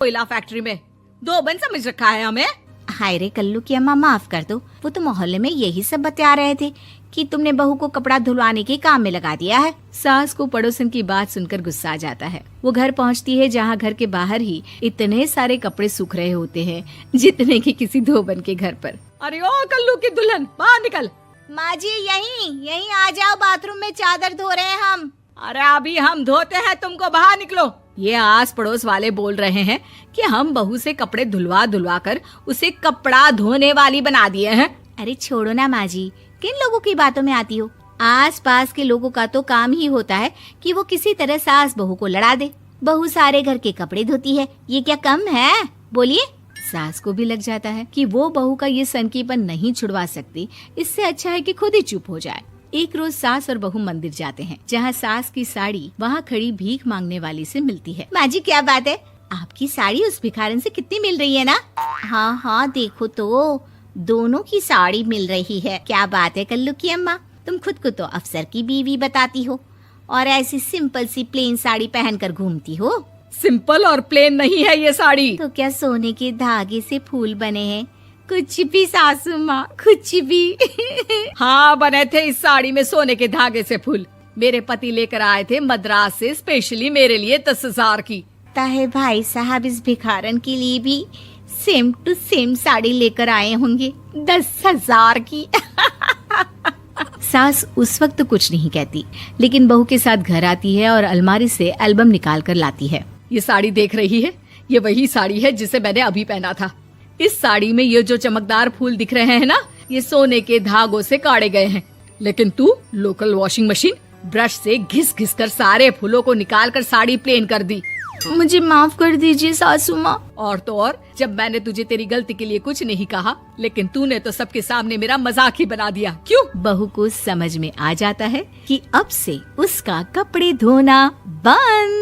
कोयला फैक्ट्री में धोबन समझ रखा है हमें। हाय रे कल्लू की अम्मा, माफ कर दो। वो तो मोहल्ले में यही सब बता रहे थे कि तुमने बहू को कपड़ा धुलवाने के काम में लगा दिया है। सास को पड़ोसन की बात सुनकर गुस्सा आ जाता है। वो घर पहुंचती है जहां घर के बाहर ही इतने सारे कपड़े सूख रहे होते हैं जितने कि किसी धोबन के घर पर। अरे ओ कल्लू की दुल्हन, बाहर निकल। माँ जी यहीं आ जाओ, बाथरूम में चादर धो रहे हैं हम। अरे अभी हम धोते हैं, तुमको बाहर निकलो। ये आस पड़ोस वाले बोल रहे हैं कि हम बहू से कपड़े धुलवा कर उसे कपड़ा धोने वाली बना दिए हैं। अरे छोड़ो ना माँ जी, किन लोगों की बातों में आती हो। आस पास के लोगों का तो काम ही होता है कि वो किसी तरह सास बहू को लड़ा दे। बहू सारे घर के कपड़े धोती है, ये क्या कम है? बोलिए। सास को भी लग जाता है कि वो बहू का ये सनकीपन नहीं छुड़वा सकती, इससे अच्छा है कि खुद ही चुप हो जाए। एक रोज सास और बहू मंदिर जाते हैं, जहाँ सास की साड़ी वहाँ खड़ी भीख मांगने वाली से मिलती है। माँ जी क्या बात है, आपकी साड़ी उस भिखारन से कितनी मिल रही है ना? हाँ देखो तो दोनों की साड़ी मिल रही है। क्या बात है कल्लू की अम्मा, तुम खुद को तो अफसर की बीवी बताती हो और ऐसी सिंपल सी प्लेन साड़ी पहनकर घूमती हो। सिंपल और प्लेन नहीं है ये साड़ी। तो क्या सोने के धागे से फूल बने हैं? कुछ भी सासू माँ, कुछ भी। हाँ बने थे इस साड़ी में सोने के धागे से फूल। मेरे पति लेकर आए थे मद्रास से स्पेशली मेरे लिए 10,000 की। ताहे भाई साहब इस भिखारन के लिए भी सेम टू सेम साड़ी लेकर आए होंगे 10,000 की। सास उस वक्त कुछ नहीं कहती, लेकिन बहू के साथ घर आती है और अलमारी से एल्बम निकाल कर लाती है। ये साड़ी देख रही है, ये वही साड़ी है जिसे मैंने अभी पहना था। इस साड़ी में ये जो चमकदार फूल दिख रहे हैं ना, ये सोने के धागों से काढ़े गए हैं। लेकिन तू लोकल वॉशिंग मशीन ब्रश से घिस घिस कर सारे फूलों को निकाल कर साड़ी प्लेन कर दी। मुझे माफ कर दीजिए सासू माँ। और तो और, जब मैंने तुझे तेरी गलती के लिए कुछ नहीं कहा, लेकिन तूने तो सबके सामने मेरा मजाक ही बना दिया। क्यों? बहू को समझ में आ जाता है कि अब से उसका कपड़े धोना बंद।